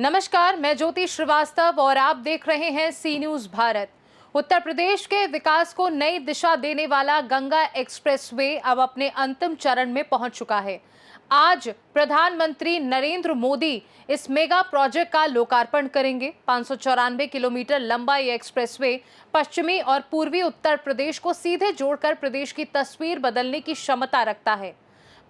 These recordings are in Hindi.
नमस्कार, मैं ज्योति श्रीवास्तव और आप देख रहे हैं सी न्यूज भारत। उत्तर प्रदेश के विकास को नई दिशा देने वाला गंगा एक्सप्रेसवे अब अपने अंतिम चरण में पहुंच चुका है। आज प्रधानमंत्री नरेंद्र मोदी इस मेगा प्रोजेक्ट का लोकार्पण करेंगे। 594 किलोमीटर लंबा ये एक्सप्रेसवे पश्चिमी और पूर्वी उत्तर प्रदेश को सीधे जोड़कर प्रदेश की तस्वीर बदलने की क्षमता रखता है।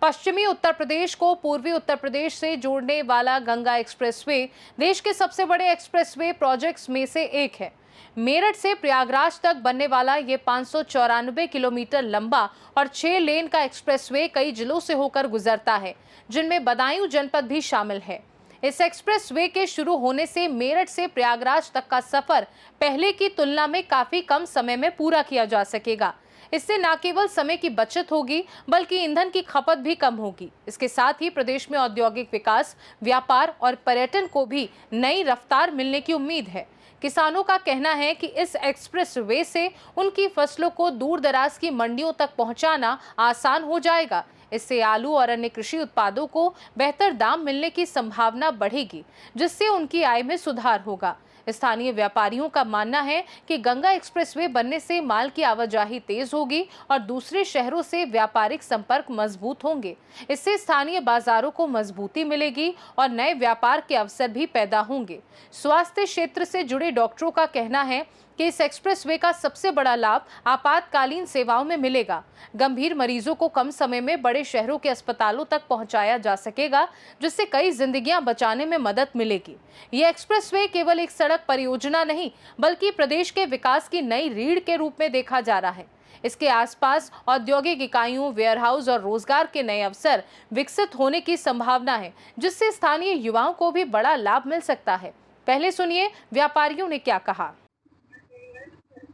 पश्चिमी उत्तर प्रदेश को पूर्वी उत्तर प्रदेश से जोड़ने वाला गंगा एक्सप्रेसवे देश के सबसे बड़े एक्सप्रेसवे प्रोजेक्ट्स में से एक है। मेरठ से प्रयागराज तक बनने वाला ये 594 किलोमीटर लंबा और 6 लेन का एक्सप्रेसवे कई जिलों से होकर गुजरता है, जिनमें बदायूं जनपद भी शामिल है। इस एक्सप्रेसवे के शुरू होने से मेरठ से प्रयागराज तक का सफर पहले की तुलना में काफी कम समय में पूरा किया जा सकेगा। इससे न केवल समय की बचत होगी बल्कि ईंधन की खपत भी कम होगी। इसके साथ ही प्रदेश में औद्योगिक विकास, व्यापार और पर्यटन को भी नई रफ्तार मिलने की उम्मीद है। किसानों का कहना है कि इस एक्सप्रेस वे से उनकी फसलों को दूर दराज की मंडियों तक पहुंचाना आसान हो जाएगा। इससे आलू और अन्य कृषि उत्पादों को बेहतर दाम मिलने की संभावना बढ़ेगी, जिससे उनकी आय में सुधार होगा। स्थानीय व्यापारियों का मानना है कि गंगा एक्सप्रेसवे बनने से माल की आवाजाही तेज होगी और दूसरे शहरों से व्यापारिक संपर्क मजबूत होंगे। इससे स्थानीय बाजारों को मजबूती मिलेगी और नए व्यापार के अवसर भी पैदा होंगे। स्वास्थ्य क्षेत्र से जुड़े डॉक्टरों का कहना है कि इस एक्सप्रेसवे का सबसे बड़ा लाभ आपातकालीन सेवाओं में मिलेगा। गंभीर मरीजों को कम समय में बड़े शहरों के अस्पतालों तक पहुंचाया जा सकेगा, जिससे कई जिंदगियां बचाने में मदद मिलेगी। यह एक्सप्रेसवे केवल एक सड़क परियोजना नहीं, बल्कि प्रदेश के विकास की नई रीढ़ के रूप में देखा जा रहा है। इसके आसपास औद्योगिक इकाइयों, वेयरहाउस और रोजगार के नए अवसर विकसित होने की संभावना है, जिससे स्थानीय युवाओं को भी बड़ा लाभ मिल सकता है। पहले सुनिए व्यापारियों ने क्या कहा।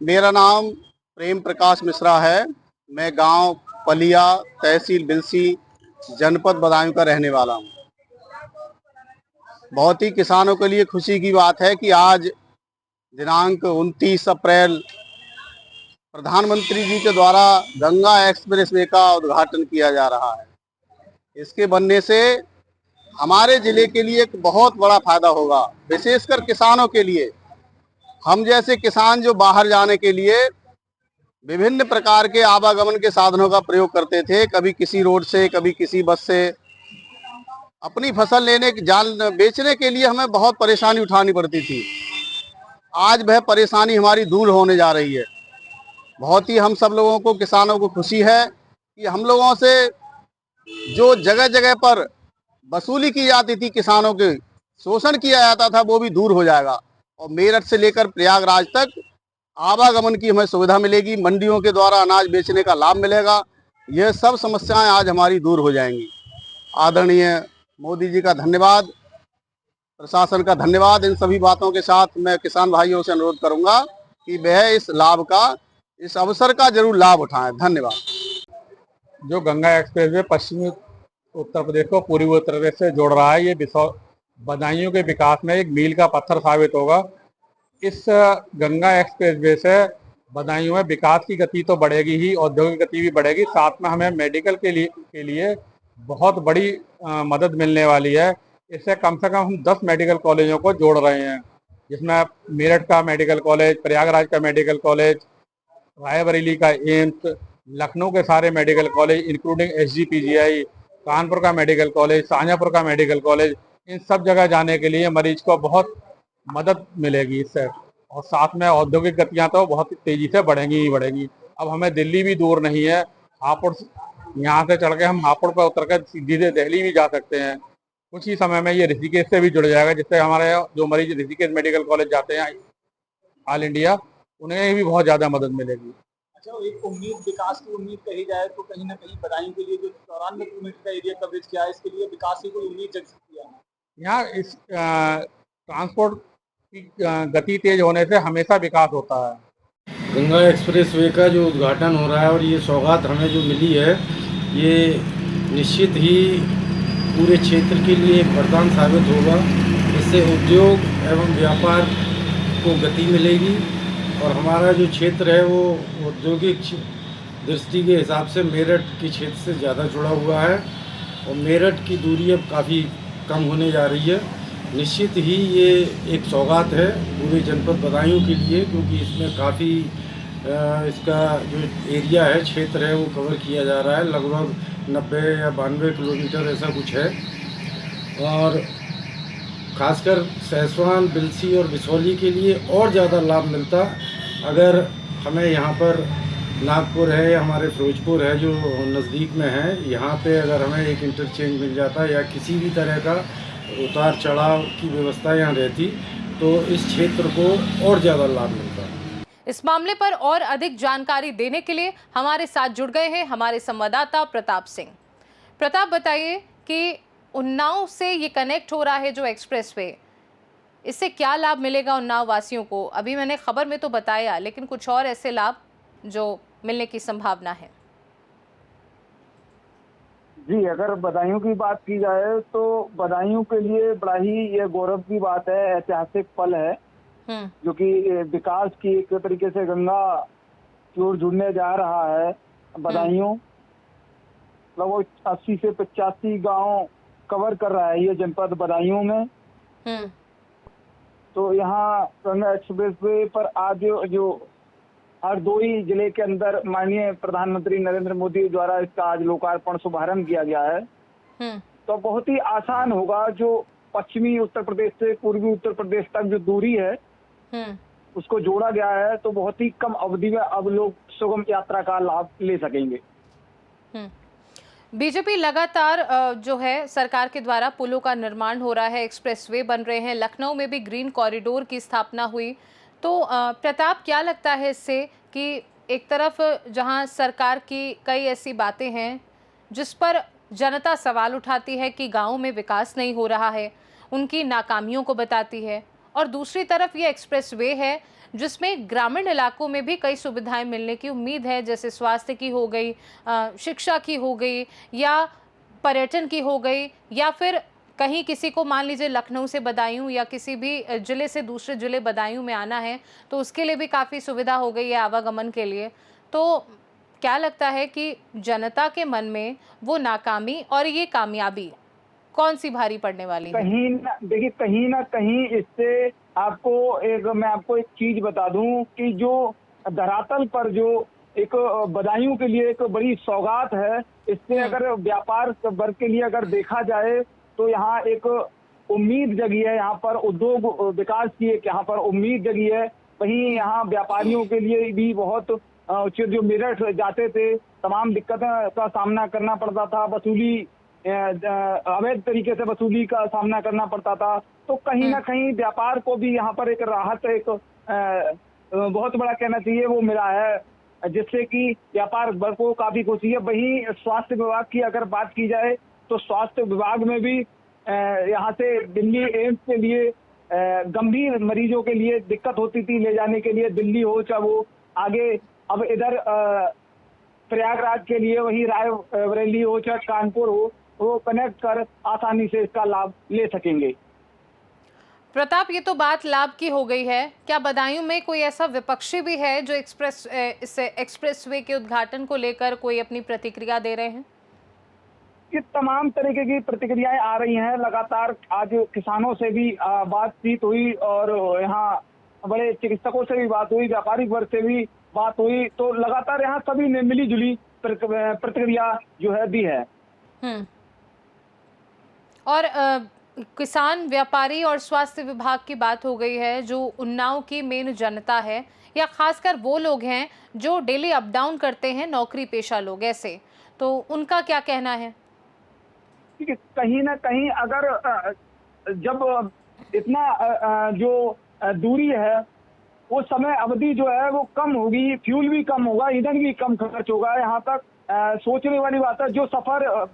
मेरा नाम प्रेम प्रकाश मिश्रा है। मैं गांव पलिया, तहसील बिलसी, जनपद बदायूं का रहने वाला हूं। बहुत ही किसानों के लिए खुशी की बात है कि आज दिनांक 29 अप्रैल प्रधानमंत्री जी के द्वारा गंगा एक्सप्रेसवे का उद्घाटन किया जा रहा है। इसके बनने से हमारे जिले के लिए एक बहुत बड़ा फायदा होगा, विशेषकर किसानों के लिए। हम जैसे किसान जो बाहर जाने के लिए विभिन्न प्रकार के आवागमन के साधनों का प्रयोग करते थे, कभी किसी रोड से, कभी किसी बस से, अपनी फसल बेचने के लिए हमें बहुत परेशानी उठानी पड़ती थी। आज वह परेशानी हमारी दूर होने जा रही है। बहुत ही हम सब लोगों को, किसानों को खुशी है कि हम लोगों से जो जगह जगह पर वसूली की जाती थी, किसानों के शोषण किया जाता था, वो भी दूर हो जाएगा और मेरठ से लेकर प्रयागराज तक आवागमन की हमें सुविधा मिलेगी। मंडियों के द्वारा अनाज बेचने का लाभ मिलेगा। यह सब समस्याएं आज हमारी दूर हो जाएंगी। आदरणीय मोदी जी का धन्यवाद, प्रशासन का धन्यवाद। इन सभी बातों के साथ मैं किसान भाइयों से अनुरोध करूंगा कि वह इस अवसर का जरूर लाभ उठाएं। धन्यवाद। जो गंगा एक्सप्रेसवे पश्चिमी उत्तर प्रदेश को पूर्वी उत्तर प्रदेश से जोड़ रहा है, ये बदायूं के विकास में एक मील का पत्थर साबित होगा। इस गंगा एक्सप्रेसवे से बदायूं में विकास की गति तो बढ़ेगी ही, औद्योगिक गति भी बढ़ेगी। साथ में हमें मेडिकल के लिए बहुत बड़ी मदद मिलने वाली है। इससे कम से कम हम 10 मेडिकल कॉलेजों को जोड़ रहे हैं, जिसमें मेरठ का मेडिकल कॉलेज, प्रयागराज का मेडिकल कॉलेज, रायबरेली का एम्स, लखनऊ के सारे medical college including SGPGI, Kanpur का मेडिकल कॉलेज, शाहजहाँपुर का मेडिकल कॉलेज, इन सब जगह जाने के लिए मरीज को बहुत मदद मिलेगी इससे। और साथ में औद्योगिक गतियां तो बहुत तेजी से बढ़ेंगी ही बढ़ेंगी। अब हमें दिल्ली भी दूर नहीं है। हापुड़ यहाँ से चढ़ के हम हापुड़ पर उतर कर सीधे दिल्ली भी जा सकते हैं। कुछ ही समय में ये ऋषिकेश से भी जुड़ जाएगा, जिससे हमारे जो मरीज ऋषिकेश मेडिकल कॉलेज जाते हैं ऑल इंडिया, उन्हें भी बहुत ज़्यादा मदद मिलेगी। अच्छा, एक उम्मीद, विकास की उम्मीद कही जाए तो कहीं ना कहीं बदायूं के लिए जो 94 किलोमीटर का एरिया कवरेज किया है, इसके लिए विकास की कोई उम्मीद जग सकती है? यहाँ इस ट्रांसपोर्ट की गति तेज होने से हमेशा विकास होता है। गंगा एक्सप्रेसवे का जो उद्घाटन हो रहा है और ये सौगात हमें जो मिली है, ये निश्चित ही पूरे क्षेत्र के लिए एक वरदान साबित होगा। इससे उद्योग एवं व्यापार को गति मिलेगी और हमारा जो क्षेत्र है वो औद्योगिक दृष्टि के हिसाब से मेरठ के क्षेत्र से ज़्यादा जुड़ा हुआ है और मेरठ की दूरी अब काफ़ी कम होने जा रही है। निश्चित ही ये एक सौगात है पूरे जनपद बदायूं के लिए, क्योंकि इसमें काफ़ी इसका जो एरिया है, क्षेत्र है, वो कवर किया जा रहा है। लगभग 90 या 92 किलोमीटर ऐसा कुछ है। और खासकर सैसवान, बिलसी और बिसौली के लिए और ज़्यादा लाभ मिलता अगर हमें यहाँ पर नागपुर है या हमारे फिरोजपुर है जो नज़दीक में है, यहाँ पे अगर हमें एक इंटरचेंज मिल जाता या किसी भी तरह का उतार चढ़ाव की व्यवस्था यहाँ रहती तो इस क्षेत्र को और ज़्यादा लाभ मिलता। इस मामले पर और अधिक जानकारी देने के लिए हमारे साथ जुड़ गए हैं हमारे संवाददाता प्रताप सिंह। प्रताप, बताइए कि उन्नाव से ये कनेक्ट हो रहा है जो एक्सप्रेसवे, इससे क्या लाभ मिलेगा उन्नाव वासियों को? अभी मैंने खबर में तो बताया, लेकिन कुछ और ऐसे लाभ जो मिलने की संभावना है? जी, अगर बदायूं की बात की जाए तो बदायूं के लिए बड़ा ही ये गौरव की बात है, ऐतिहासिक पल है, जो कि विकास की एक तरीके से गंगा की ओर जुड़ने जा रहा है। बदायूं लगभग 80 से 85 गांव कवर कर रहा है ये जनपद बदायूं में। तो यहाँ गंगा एक्सप्रेसवे पर आज जो हरदोई जिले के अंदर माननीय प्रधानमंत्री नरेंद्र मोदी द्वारा इसका आज लोकार्पण शुभारंभ किया गया है। तो बहुत ही आसान होगा, जो पश्चिमी उत्तर प्रदेश से पूर्वी उत्तर प्रदेश तक जो दूरी है उसको जोड़ा गया है, तो बहुत ही कम अवधि में अब लोग सुगम यात्रा का लाभ ले सकेंगे। बीजेपी लगातार जो है सरकार के द्वारा पुलों का निर्माण हो रहा है, एक्सप्रेसवे बन रहे हैं, लखनऊ में भी ग्रीन कॉरिडोर की स्थापना हुई। तो प्रताप, क्या लगता है इससे कि एक तरफ जहां सरकार की कई ऐसी बातें हैं जिस पर जनता सवाल उठाती है कि गाँव में विकास नहीं हो रहा है, उनकी नाकामियों को बताती है, और दूसरी तरफ ये एक्सप्रेसवे है जिसमें ग्रामीण इलाकों में भी कई सुविधाएं मिलने की उम्मीद है, जैसे स्वास्थ्य की हो गई, शिक्षा की हो गई, या पर्यटन की हो गई, या फिर कहीं किसी को मान लीजिए लखनऊ से बदायूं या किसी भी जिले से दूसरे जिले बदायूं में आना है तो उसके लिए भी काफ़ी सुविधा हो गई है आवागमन के लिए। तो क्या लगता है कि जनता के मन में वो नाकामी और ये कामयाबी कौन सी भारी पड़ने वाली है? देखिए, कहीं ना कहीं इससे मैं आपको एक चीज बता दूं कि जो धरातल पर जो एक बदायूं के लिए एक बड़ी सौगात है, इससे अगर व्यापार वर्ग के लिए अगर देखा जाए तो यहाँ एक उम्मीद जगी है, यहाँ पर उद्योग विकास की एक यहाँ पर उम्मीद जगी है। वहीं यहाँ व्यापारियों के लिए भी बहुत जो मेरठ जाते थे तमाम दिक्कतों का सामना करना पड़ता था, वसूली अवैध तरीके से वसूली का सामना करना पड़ता था। तो कहीं ना कहीं व्यापार को भी यहाँ पर एक राहत, एक बहुत बड़ा कहना चाहिए वो मिला है, जिससे कि व्यापार वर्ग को काफी खुशी है। वहीं स्वास्थ्य विभाग की अगर बात की जाए तो स्वास्थ्य विभाग में भी यहाँ से दिल्ली एम्स के लिए गंभीर मरीजों के लिए दिक्कत होती थी ले जाने के लिए, दिल्ली हो चाहे वो आगे अब इधर प्रयागराज के लिए वही रायबरेली हो चाहे कानपुर हो, वो कनेक्ट कर आसानी से इसका लाभ ले सकेंगे। प्रताप, ये तो बात लाभ की हो गई है, क्या बदायूं में कोई ऐसा विपक्षी भी है जो इस एक्सप्रेसवे के उद्घाटन को लेकर कोई अपनी प्रतिक्रिया दे रहे हैं? ये तमाम तरीके की प्रतिक्रियाएं आ रही हैं लगातार। आज किसानों से भी बातचीत हुई और यहाँ बड़े चिकित्सकों से भी बात हुई, व्यापारिक वर्ग से भी बात हुई, तो लगातार यहाँ सभी ने मिली जुली प्रतिक्रिया जो है दी है। और किसान, व्यापारी और स्वास्थ्य विभाग की बात हो गई है, जो उन्नाव की मेन जनता है या खासकर वो लोग हैं जो डेली अप डाउन करते हैं, नौकरी पेशा लोग ऐसे, तो उनका क्या कहना है? कहीं ना कहीं अगर जब इतना जो दूरी है वो समय अवधि जो है वो कम होगी, फ्यूल भी कम होगा, ईंधन भी कम खर्च होगा। यहाँ तक सोचने वाली बात है, जो सफर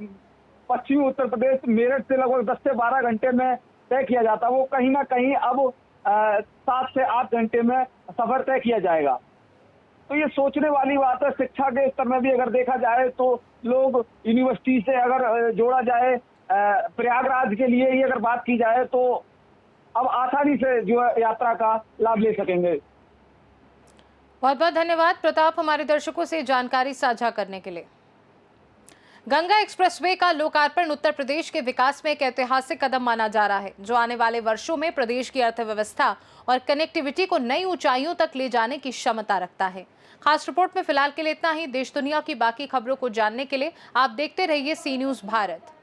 पश्चिमी उत्तर प्रदेश मेरठ से लगभग 10 से 12 घंटे में तय किया जाता है, वो कहीं ना कहीं अब 7 से 8 घंटे में सफर तय किया जाएगा। तो ये सोचने वाली बात है। शिक्षा के स्तर में भी अगर देखा जाए तो लोग यूनिवर्सिटी से अगर जोड़ा जाए प्रयागराज के लिए ही अगर बात की जाए तो अब आसानी से जो है यात्रा का लाभ ले सकेंगे। बहुत बहुत धन्यवाद प्रताप, हमारे दर्शकों से जानकारी साझा करने के लिए। गंगा एक्सप्रेसवे का लोकार्पण उत्तर प्रदेश के विकास में एक ऐतिहासिक कदम माना जा रहा है, जो आने वाले वर्षों में प्रदेश की अर्थव्यवस्था और कनेक्टिविटी को नई ऊंचाइयों तक ले जाने की क्षमता रखता है। खास रिपोर्ट में फिलहाल के लिए इतना ही। देश दुनिया की बाकी खबरों को जानने के लिए आप देखते रहिए सी न्यूज़ भारत।